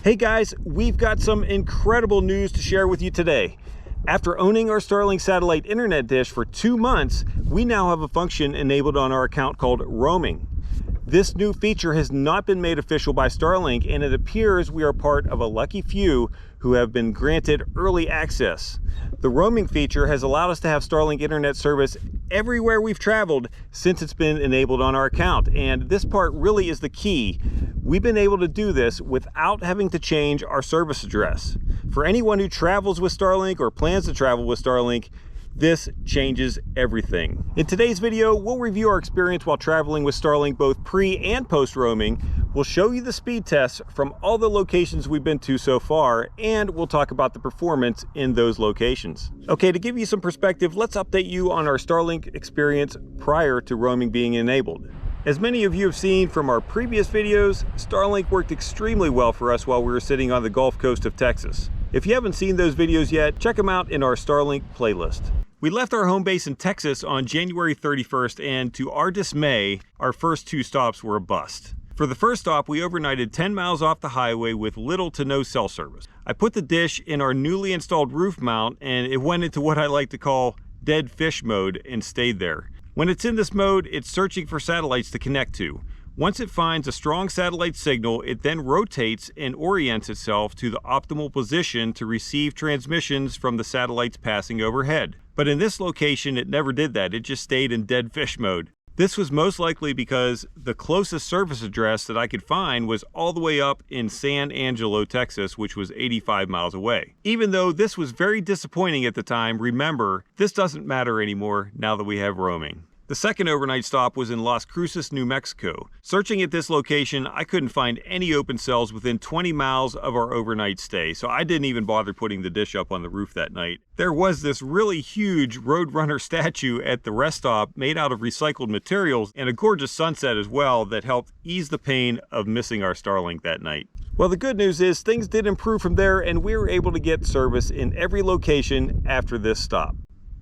Hey guys, we've got some incredible news to share with you today. After owning our Starlink satellite internet dish for 2 months, we now have a function enabled on our account called roaming. This new feature has not been made official by Starlink, and it appears we are part of a lucky few who have been granted early access. The roaming feature has allowed us to have Starlink internet service everywhere we've traveled since it's been enabled on our account, and this part really is the key. We've been able to do this without having to change our service address. For anyone who travels with Starlink or plans to travel with Starlink, this changes everything. In today's video, we'll review our experience while traveling with Starlink both pre and post roaming. We'll show you the speed tests from all the locations we've been to so far, and we'll talk about the performance in those locations. Okay, to give you some perspective, let's update you on our Starlink experience prior to roaming being enabled. As many of you have seen from our previous videos, Starlink worked extremely well for us while we were sitting on the Gulf Coast of Texas. If you haven't seen those videos yet, check them out in our Starlink playlist. We left our home base in Texas on January 31st, and to our dismay, our first 2 stops were a bust. For the first stop, we overnighted 10 miles off the highway with little to no cell service. I put the dish in our newly installed roof mount, and it went into what I like to call dead fish mode and stayed there. When it's in this mode, it's searching for satellites to connect to. Once it finds a strong satellite signal, it then rotates and orients itself to the optimal position to receive transmissions from the satellites passing overhead. But in this location, it never did that. It just stayed in dead fish mode. This was most likely because the closest service address that I could find was all the way up in San Angelo, Texas, which was 85 miles away. Even though this was very disappointing at the time, remember, this doesn't matter anymore now that we have roaming. The second overnight stop was in Las Cruces, New Mexico. Searching at this location, I couldn't find any open cells within 20 miles of our overnight stay, so I didn't even bother putting the dish up on the roof that night. There was this really huge Roadrunner statue at the rest stop made out of recycled materials and a gorgeous sunset as well that helped ease the pain of missing our Starlink that night. Well, the good news is things did improve from there, and we were able to get service in every location after this stop.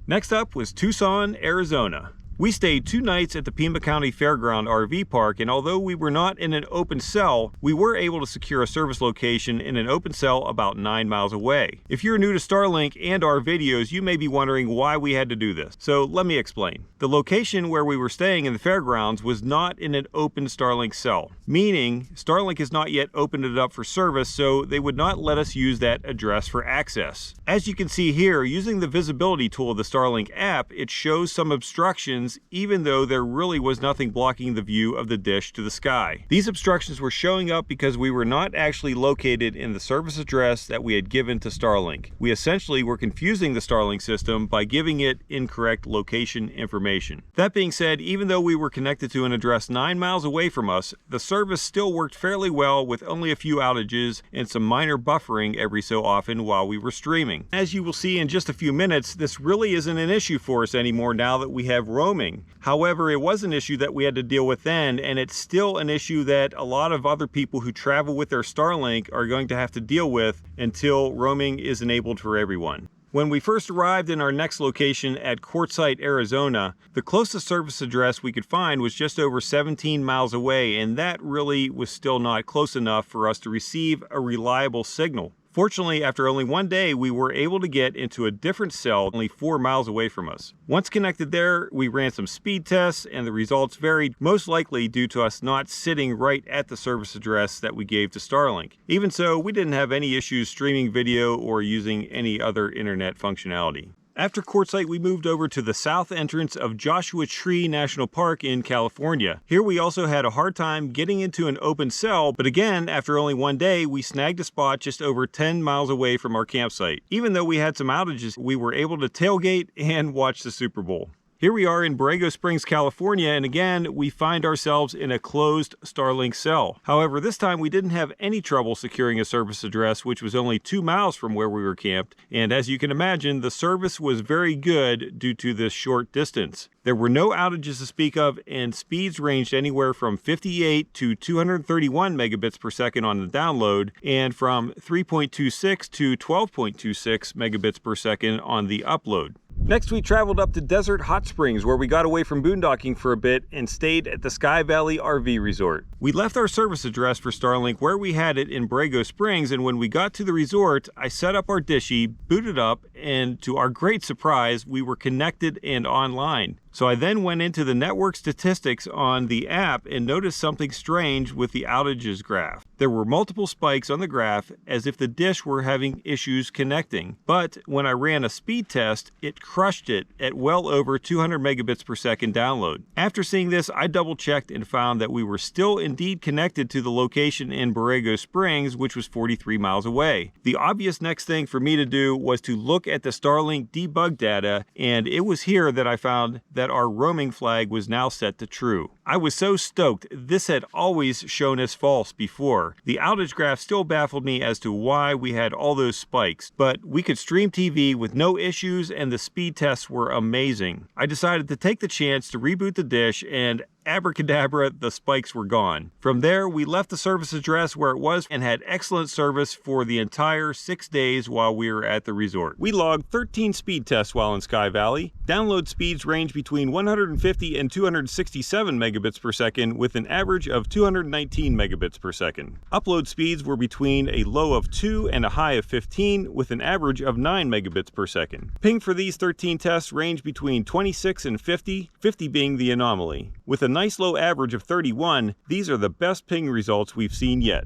Next up was Tucson, Arizona. We stayed 2 nights at the Pima County Fairground RV Park, and although we were not in an open cell, we were able to secure a service location in an open cell about 9 miles away. If you're new to Starlink and our videos, you may be wondering why we had to do this. So let me explain. The location where we were staying in the fairgrounds was not in an open Starlink cell, meaning Starlink has not yet opened it up for service, so they would not let us use that address for access. As you can see here, using the visibility tool of the Starlink app, it shows some obstructions even though there really was nothing blocking the view of the dish to the sky. These obstructions were showing up because we were not actually located in the service address that we had given to Starlink. We essentially were confusing the Starlink system by giving it incorrect location information. That being said, even though we were connected to an address 9 miles away from us, the service still worked fairly well with only a few outages and some minor buffering every so often while we were streaming. As you will see in just a few minutes, this really isn't an issue for us anymore now that we have roaming. However, it was an issue that we had to deal with then, and it's still an issue that a lot of other people who travel with their Starlink are going to have to deal with until roaming is enabled for everyone. When we first arrived in our next location at Quartzsite, Arizona, the closest service address we could find was just over 17 miles away, and that really was still not close enough for us to receive a reliable signal. Fortunately, after only 1 day, we were able to get into a different cell only 4 miles away from us. Once connected there, we ran some speed tests, and the results varied, most likely due to us not sitting right at the service address that we gave to Starlink. Even so, we didn't have any issues streaming video or using any other internet functionality. After Quartzsite, we moved over to the south entrance of Joshua Tree National Park in California. Here we also had a hard time getting into an open cell, but again, after only 1 day, we snagged a spot just over 10 miles away from our campsite. Even though we had some outages, we were able to tailgate and watch the Super Bowl. Here we are in Borrego Springs, California, and again, we find ourselves in a closed Starlink cell. However, this time we didn't have any trouble securing a service address, which was only 2 miles from where we were camped, and as you can imagine, the service was very good due to this short distance. There were no outages to speak of, and speeds ranged anywhere from 58 to 231 megabits per second on the download, and from 3.26 to 12.26 megabits per second on the upload. Next, we traveled up to Desert Hot Springs, where we got away from boondocking for a bit and stayed at the Sky Valley RV Resort. We left our service address for Starlink where we had it in Borrego Springs, and when we got to the resort, I set up our dishy, booted up, and to our great surprise, we were connected and online. So I then went into the network statistics on the app and noticed something strange with the outages graph. There were multiple spikes on the graph as if the dish were having issues connecting. But when I ran a speed test, it crushed it at well over 200 megabits per second download. After seeing this, I double checked and found that we were still indeed connected to the location in Borrego Springs, which was 43 miles away. The obvious next thing for me to do was to look at the Starlink debug data, and it was here that I found that our roaming flag was now set to true. I was so stoked. This had always shown as false before. The outage graph still baffled me as to why we had all those spikes, but we could stream TV with no issues and the speed tests were amazing. I decided to take the chance to reboot the dish, and abracadabra, the spikes were gone. From there, we left the service address where it was and had excellent service for the entire 6 days while we were at the resort. We logged 13 speed tests while in Sky Valley. Download speeds range between 150 and 267 megabits per second with an average of 219 megabits per second. Upload speeds were between a low of 2 and a high of 15 with an average of 9 megabits per second. Ping for these 13 tests range between 26 and 50, 50 being the anomaly. With a nice low average of 31, these are the best ping results we've seen yet.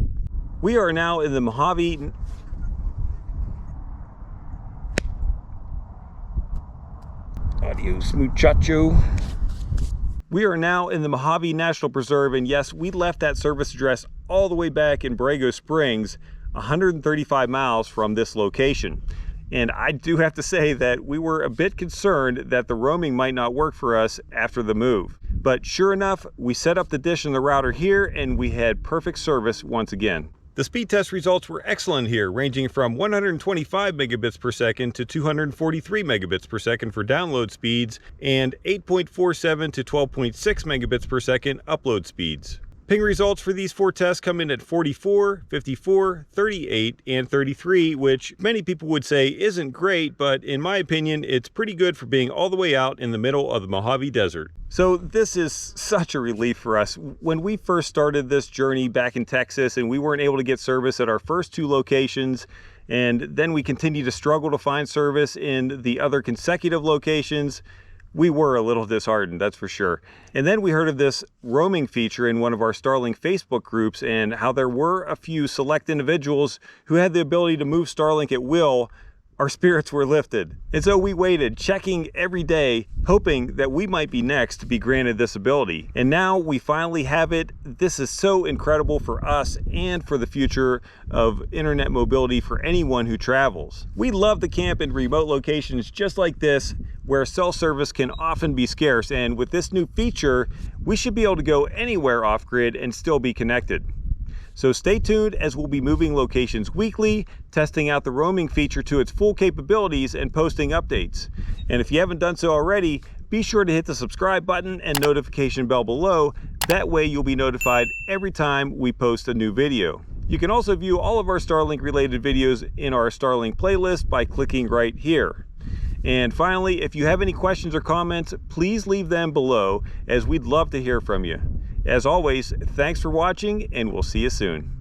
We are now in the Mojave Adios, muchacho. We are now in the Mojave National Preserve, and yes, we left that service address all the way back in Borrego Springs, 135 miles from this location. And I do have to say that we were a bit concerned that the roaming might not work for us after the move. But sure enough, we set up the dish and the router here and we had perfect service once again. The speed test results were excellent here, ranging from 125 megabits per second to 243 megabits per second for download speeds and 8.47 to 12.6 megabits per second upload speeds. Ping results for these 4 tests come in at 44, 54, 38, and 33, which many people would say isn't great, but in my opinion, it's pretty good for being all the way out in the middle of the Mojave Desert. So this is such a relief for us. When we first started this journey back in Texas and we weren't able to get service at our first 2 locations, and then we continued to struggle to find service in the other consecutive locations, we were a little disheartened, that's for sure. And then we heard of this roaming feature in one of our Starlink Facebook groups and how there were a few select individuals who had the ability to move Starlink at will. Our spirits were lifted. And so we waited, checking every day, hoping that we might be next to be granted this ability. And now we finally have it. This is so incredible for us and for the future of internet mobility for anyone who travels. We love to camp in remote locations just like this, where cell service can often be scarce. And with this new feature, we should be able to go anywhere off-grid and still be connected. So stay tuned as we'll be moving locations weekly, testing out the roaming feature to its full capabilities and posting updates. And if you haven't done so already, be sure to hit the subscribe button and notification bell below. That way you'll be notified every time we post a new video. You can also view all of our Starlink related videos in our Starlink playlist by clicking right here. And finally, if you have any questions or comments, please leave them below as we'd love to hear from you. As always, thanks for watching and we'll see you soon.